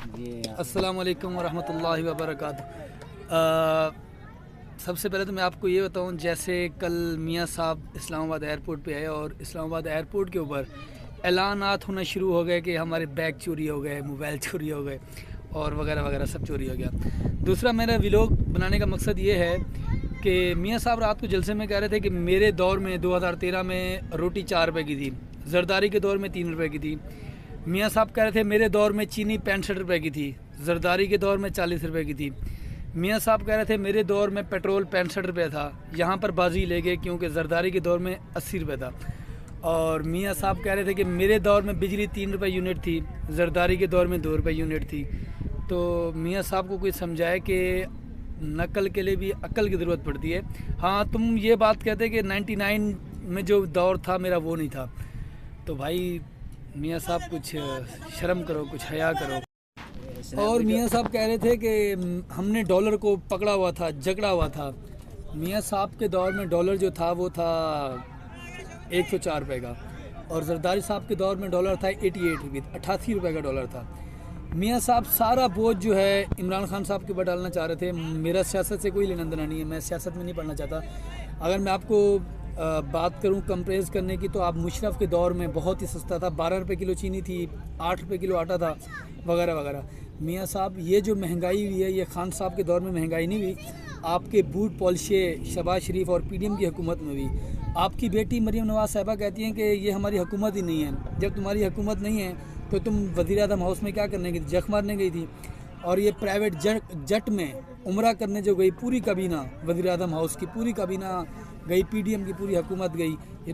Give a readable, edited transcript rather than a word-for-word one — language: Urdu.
السلام علیکم ورحمۃ اللہ وبرکاتہ۔ سب سے پہلے تو میں آپ کو یہ بتاؤں، جیسے کل میاں صاحب اسلام آباد ایئرپورٹ پہ آئے اور اسلام آباد ایئرپورٹ کے اوپر اعلانات ہونا شروع ہو گئے کہ ہمارے بیگ چوری ہو گئے، موبائل چوری ہو گئے اور وغیرہ وغیرہ سب چوری ہو گیا۔ دوسرا میرا ولاگ بنانے کا مقصد یہ ہے کہ میاں صاحب رات کو جلسے میں کہہ رہے تھے کہ میرے دور میں 2013 میں روٹی 4 روپے کی تھی، زرداری کے دور میں 3 روپے کی تھی۔ میاں صاحب کہہ رہے تھے میرے دور میں چینی 65 روپے کی تھی، زرداری کے دور میں 40 روپے کی تھی۔ میاں صاحب کہہ رہے تھے میرے دور میں پیٹرول 65 روپے تھا، یہاں پر بازی لے گئے کیونکہ زرداری کے دور میں 80 روپے تھا۔ اور میاں صاحب کہہ رہے تھے کہ میرے دور میں بجلی 3 روپے یونٹ تھی، زرداری کے دور میں 2 روپے یونٹ تھی۔ تو میاں صاحب کو کوئی سمجھائے کہ نقل کے لیے بھی عقل کی ضرورت پڑتی ہے۔ ہاں تم یہ بات کہتے کہ 99 میں جو دور تھا میرا وہ نہیں تھا، تو بھائی میاں صاحب کچھ شرم کرو، کچھ حیا کرو۔ اور میاں صاحب کہہ رہے تھے کہ ہم نے ڈالر کو پکڑا ہوا تھا، جگڑا ہوا تھا۔ میاں صاحب کے دور میں ڈالر جو تھا وہ تھا 104 روپے کا، اور زرداری صاحب کے دور میں ڈالر تھا 88 روپے، 88 روپے کا ڈالر تھا۔ میاں صاحب سارا بوجھ جو ہے عمران خان صاحب کے اوپر ڈالنا چاہ رہے تھے۔ میرا سیاست سے کوئی لینا دینا نہیں ہے، میں سیاست میں نہیں پڑھنا چاہتا۔ اگر میں آپ کو بات کروں کمپریز کرنے کی، تو آپ مشرف کے دور میں بہت ہی سستا تھا، 12 روپے کلو چینی تھی، 8 روپے کلو آٹا تھا، وغیرہ وغیرہ۔ میاں صاحب یہ جو مہنگائی ہوئی ہے، یہ خان صاحب کے دور میں مہنگائی نہیں ہوئی، آپ کے بوٹ پالشے شہباز شریف اور پی ڈی ایم کی حکومت میں ہوئی۔ آپ کی بیٹی مریم نواز صاحبہ کہتی ہیں کہ یہ ہماری حکومت ہی نہیں ہے۔ جب تمہاری حکومت نہیں ہے تو تم وزیر اعظم ہاؤس میں کیا کرنے گئی تھی؟ جخ مارنے گئی تھی۔ اور یہ پرائیویٹ جٹ میں عمرہ کرنے جو گئی پوری کابینہ، وزیر اعظم ہاؤس کی پوری کابینہ گئی، پی ڈی ایم کی پوری حکومت گئی۔ یہ تو